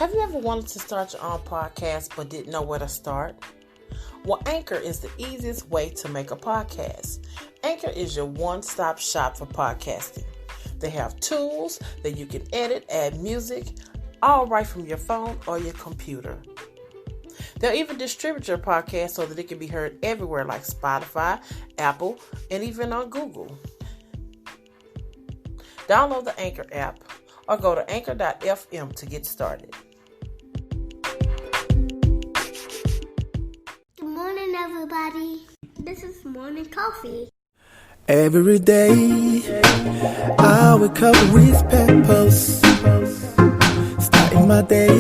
Have you ever wanted to start your own podcast but didn't know where to start? Well, Anchor is the easiest way to make a podcast. Anchor is your one-stop shop for podcasting. They have tools that you can edit, add music, all right from your phone or your computer. They'll even distribute your podcast so that it can be heard everywhere like Spotify, Apple, and even on Google. Download the Anchor app or go to anchor.fm to get started. Good morning, everybody. This is Morning Coffee. Every day, I wake up with purpose, starting my day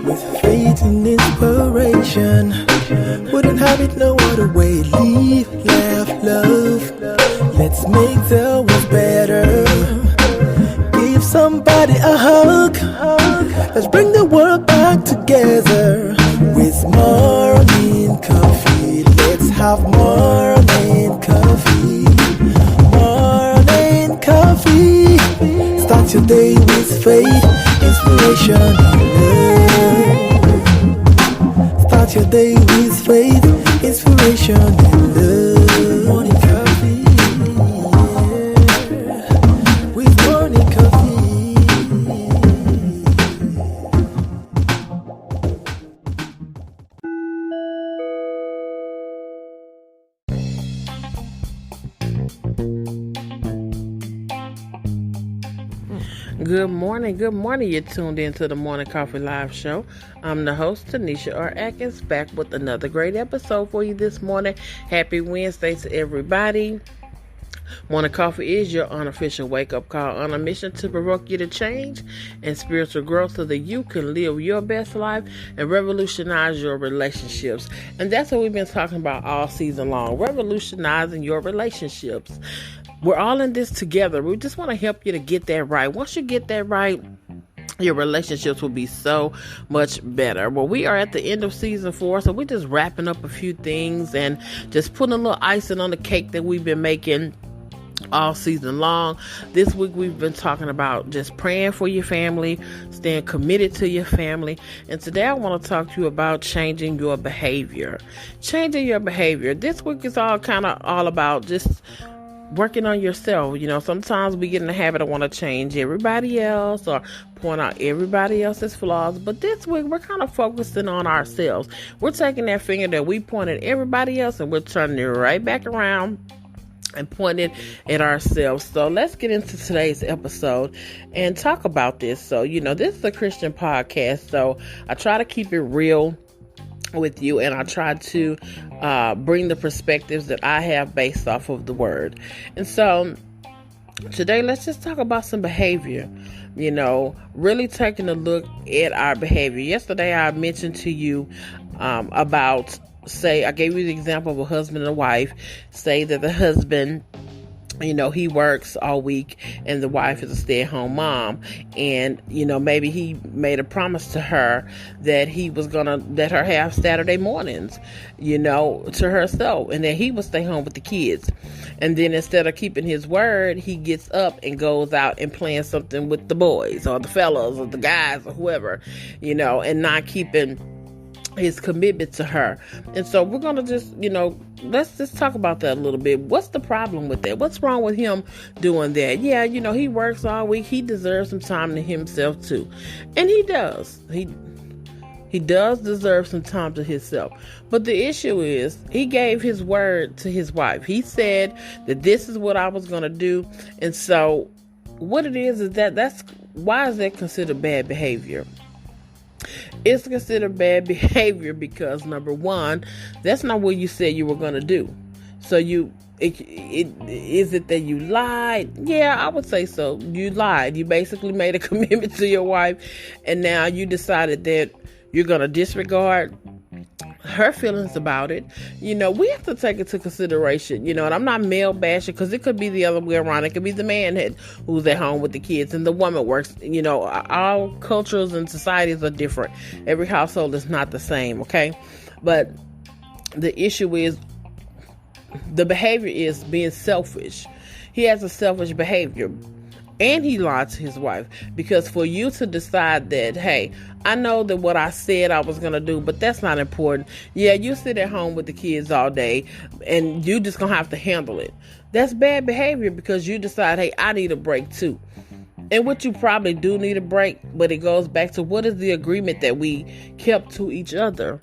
with faith and inspiration. Wouldn't have it no other way. Live, laugh, love. Let's make the world better. Give somebody a hug. Let's bring the world back together with morning coffee. Let's have morning coffee. Morning coffee. Start your day with faith, inspiration, and love. Start your day with faith, inspiration, and love. Morning coffee. Yeah. With morning coffee. Good morning. You're tuned into the Morning Coffee Live Show. I'm the host, Tanisha R. Atkins, back with another great episode for you this morning. Happy Wednesday to everybody. Morning Coffee is your unofficial wake-up call on a mission to provoke you to change and spiritual growth so that you can live your best life and revolutionize your relationships. And that's what we've been talking about all season long, revolutionizing your relationships. We're all in this together. We just want to help you to get that right. Once you get that right, your relationships will be so much better. Well, we are at the end of season 4, so we're just wrapping up a few things and just putting a little icing on the cake that we've been making all season long. This week we've been talking about just praying for your family, staying committed to your family. And today I want to talk to you about changing your behavior. Changing your behavior. This week is all about just working on yourself. You know, sometimes we get in the habit of want to change everybody else or point out everybody else's flaws. But this week, we're kind of focusing on ourselves. We're taking that finger that we pointed at everybody else and we're turning it right back around and pointing at ourselves. So let's get into today's episode and talk about this. So, you know, this is a Christian podcast, so I try to keep it real with you, and I try to bring the perspectives that I have based off of the word. And so today, let's just talk about some behavior, you know, really taking a look at our behavior. Yesterday, I mentioned to you about, say, I gave you the example of a husband and a wife. Say that the husband, you know, he works all week and the wife is a stay-at-home mom. And, you know, maybe he made a promise to her that he was going to let her have Saturday mornings, you know, to herself. And then he would stay home with the kids. And then instead of keeping his word, he gets up and goes out and playing something with the boys or the fellas or the guys or whoever, you know, and not keeping his commitment to her. And so we're going to just, you know, let's just talk about that a little bit. What's the problem with that? What's wrong with him doing that? Yeah, you know, he works all week. He deserves some time to himself too. And he does. He does deserve some time to himself. But the issue is he gave his word to his wife. He said that this is what I was going to do. And so what it is that's why is that considered bad behavior? It's considered bad behavior because, number one, that's not what you said you were going to do. So is it that you lied? Yeah, I would say so. You lied. You basically made a commitment to your wife, and now you decided that you're going to disregard her feelings about it. You know, we have to take it to consideration, you know, and I'm not male bashing because it could be the other way around. It could be the man who's at home with the kids and the woman works. You know, all cultures and societies are different. Every household is not the same, okay? But the issue is the behavior is being selfish. He has a selfish behavior. And he lied to his wife, because for you to decide that, hey, I know that what I said I was going to do, but that's not important. Yeah, you sit at home with the kids all day and you just going to have to handle it. That's bad behavior, because you decide, hey, I need a break too. And what you probably do need a break, but it goes back to what is the agreement that we kept to each other.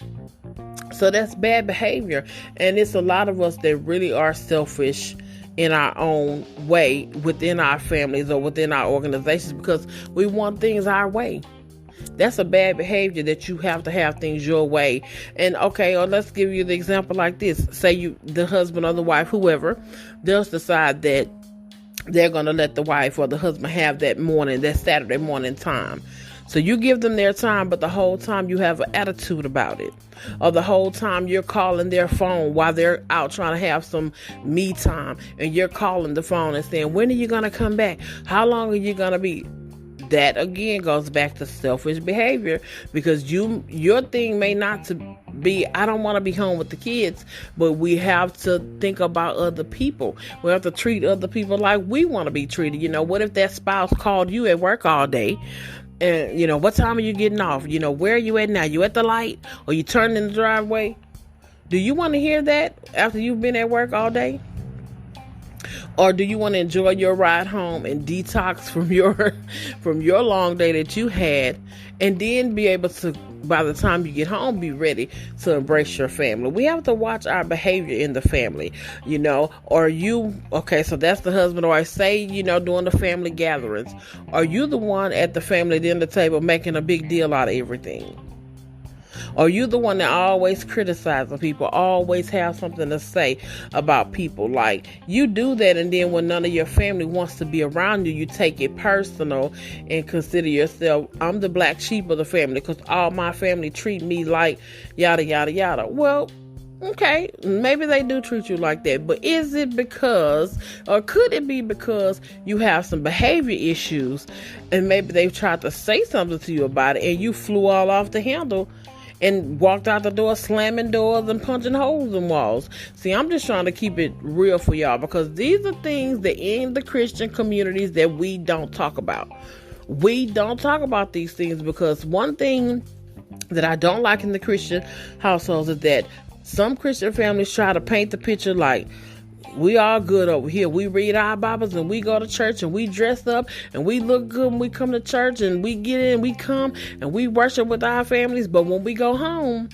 So that's bad behavior. And it's a lot of us that really are selfish in our own way within our families or within our organizations, because we want things our way. That's a bad behavior, that you have to have things your way. And okay, or let's give you the example like this. Say you, the husband or the wife, whoever, they'll decide that they're going to let the wife or the husband have that Saturday morning time. So you give them their time, but the whole time you have an attitude about it. Or the whole time you're calling their phone while they're out trying to have some me time. And you're calling the phone and saying, when are you going to come back? How long are you going to be? That again goes back to selfish behavior, because your thing may not to be, I don't want to be home with the kids, but we have to think about other people. We have to treat other people like we want to be treated. You know, what if that spouse called you at work all day? And, you know, what time are you getting off? You know, where are you at now? You at the light? Or you turning in the driveway? Do you want to hear that after you've been at work all day? Or do you want to enjoy your ride home and detox from your long day that you had, and then be able to, by the time you get home, be ready to embrace your family? We have to watch our behavior in the family, you know. Or so that's the husband or wife. Say, you know, during the family gatherings, are you the one at the family dinner table making a big deal out of everything? Are you the one that always criticizes people, always have something to say about people? Like, you do that, and then when none of your family wants to be around you, you take it personal and consider yourself, I'm the black sheep of the family because all my family treat me like yada, yada, yada. Well, okay, maybe they do treat you like that, but is it because, or could it be because you have some behavior issues, and maybe they've tried to say something to you about it, and you flew all off the handle and walked out the door slamming doors and punching holes in walls? See, I'm just trying to keep it real for y'all, because these are things that in the Christian communities that we don't talk about. We don't talk about these things, because one thing that I don't like in the Christian households is that some Christian families try to paint the picture like, we all good over here. We read our Bibles and we go to church and we dress up and we look good when we come to church, and we get in, we come and we worship with our families. But when we go home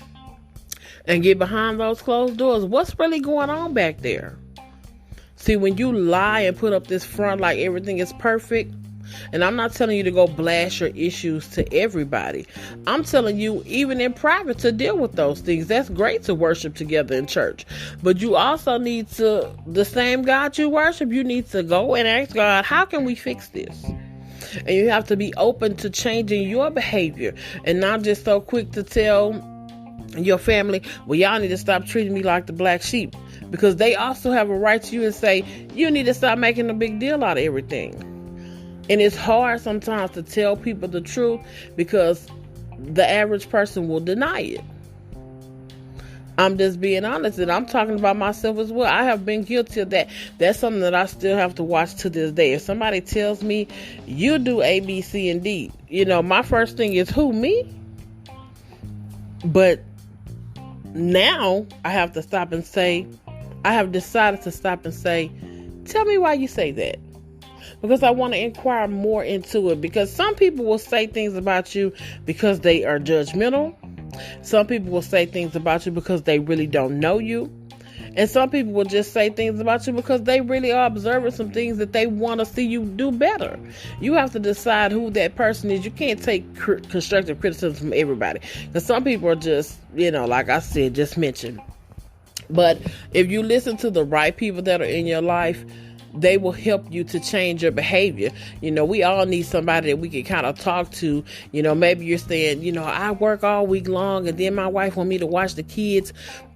and get behind those closed doors, what's really going on back there? See, when you lie and put up this front like everything is perfect, and I'm not telling you to go blast your issues to everybody. I'm telling you, even in private, to deal with those things. That's great to worship together in church. But you also need to, the same God you worship, you need to go and ask God, how can we fix this? And you have to be open to changing your behavior, and not just so quick to tell your family, well, y'all need to stop treating me like the black sheep. Because they also have a right to you and say, you need to stop making a big deal out of everything. And it's hard sometimes to tell people the truth, because the average person will deny it. I'm just being honest, and I'm talking about myself as well. I have been guilty of that. That's something that I still have to watch to this day. If somebody tells me, you do A, B, C, and D, you know, my first thing is, who, me? But now I have to stop and say, I have decided to stop and say, tell me why you say that. Because I want to inquire more into it. Because some people will say things about you because they are judgmental. Some people will say things about you because they really don't know you. And some people will just say things about you because they really are observing some things that they want to see you do better. You have to decide who that person is. You can't take constructive criticism from everybody. Because some people are just, you know, like I said, just mentioned. But if you listen to the right people that are in your life, they will help you to change your behavior. You know, we all need somebody that we can kind of talk to. You know, maybe you're saying, you know, I work all week long, and then my wife want me to watch the kids,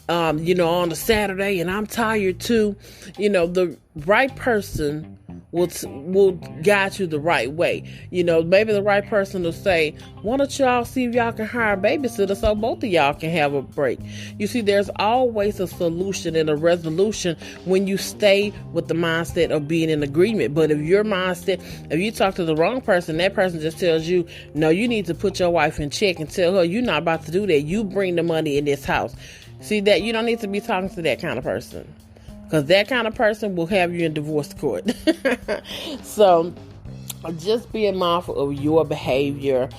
you know, on a Saturday, and I'm tired too. You know, the right person will guide you the right way. Maybe the right person will say, why don't y'all see if y'all can hire a babysitter so both of y'all can have a break? You see, there's always a solution and a resolution when you stay with the mindset of being in agreement. But if if you talk to the wrong person, that person just tells you, no, you need to put your wife in check and tell her you're not about to do that. You bring the money in this house. See that you don't need to be talking to that kind of person, because that kind of person will have you in divorce court. So just being mindful of your behavior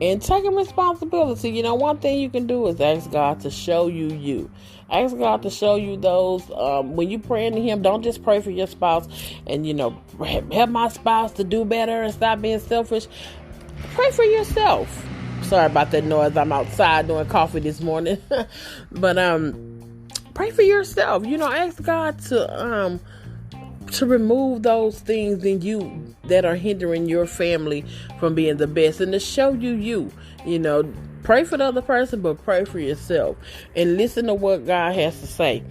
and taking responsibility. One thing you can do is ask God to show you. Ask God to show you those. When you praying to Him, don't just pray for your spouse and, help my spouse to do better and stop being selfish. Pray for yourself. Sorry about that noise. I'm outside doing coffee this morning. But pray for yourself. Ask God to remove those things in you that are hindering your family from being the best, and to show you. Pray for the other person, but pray for yourself and listen to what God has to say.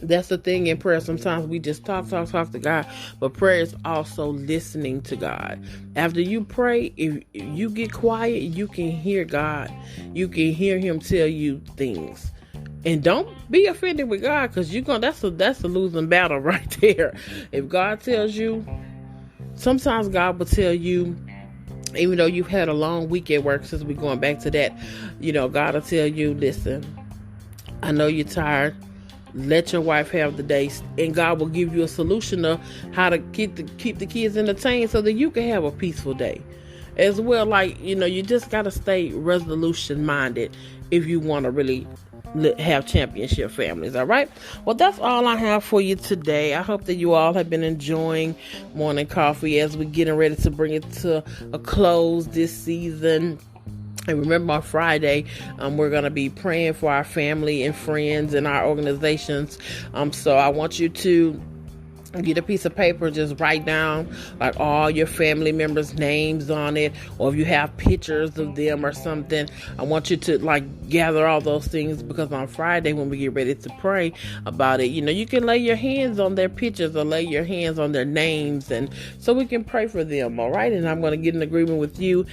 That's the thing in prayer. Sometimes we just talk to God, but prayer is also listening to God. After you pray, if you get quiet, you can hear God. You can hear Him tell you things. And don't be offended with God, because that's a losing battle right there. If God tells you, sometimes God will tell you, even though you've had a long week at work, since we're going back to that, God will tell you, listen, I know you're tired. Let your wife have the day, and God will give you a solution of how to keep the kids entertained so that you can have a peaceful day. As well, you just got to stay resolution minded if you want to really have championship families. All right. Well, that's all I have for you today. I hope that you all have been enjoying morning coffee as we're getting ready to bring it to a close this season. And remember, on Friday, we're going to be praying for our family and friends and our organizations. So I want you to get a piece of paper, just write down all your family members' names on it, or if you have pictures of them or something, I want you to gather all those things, because on Friday when we get ready to pray about it, you can lay your hands on their pictures or lay your hands on their names, and so we can pray for them. All right. And I'm going to get in agreement with you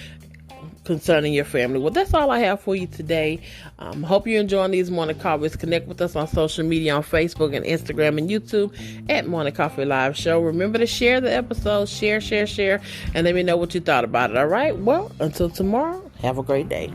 concerning your family. Well, that's all I have for you today. Hope you're enjoying these morning coffees. Connect with us on social media, on Facebook and Instagram and YouTube at Morning Coffee Live Show. Remember to share the episode, share, and let me know what you thought about it. All right. Well, until tomorrow, have a great day.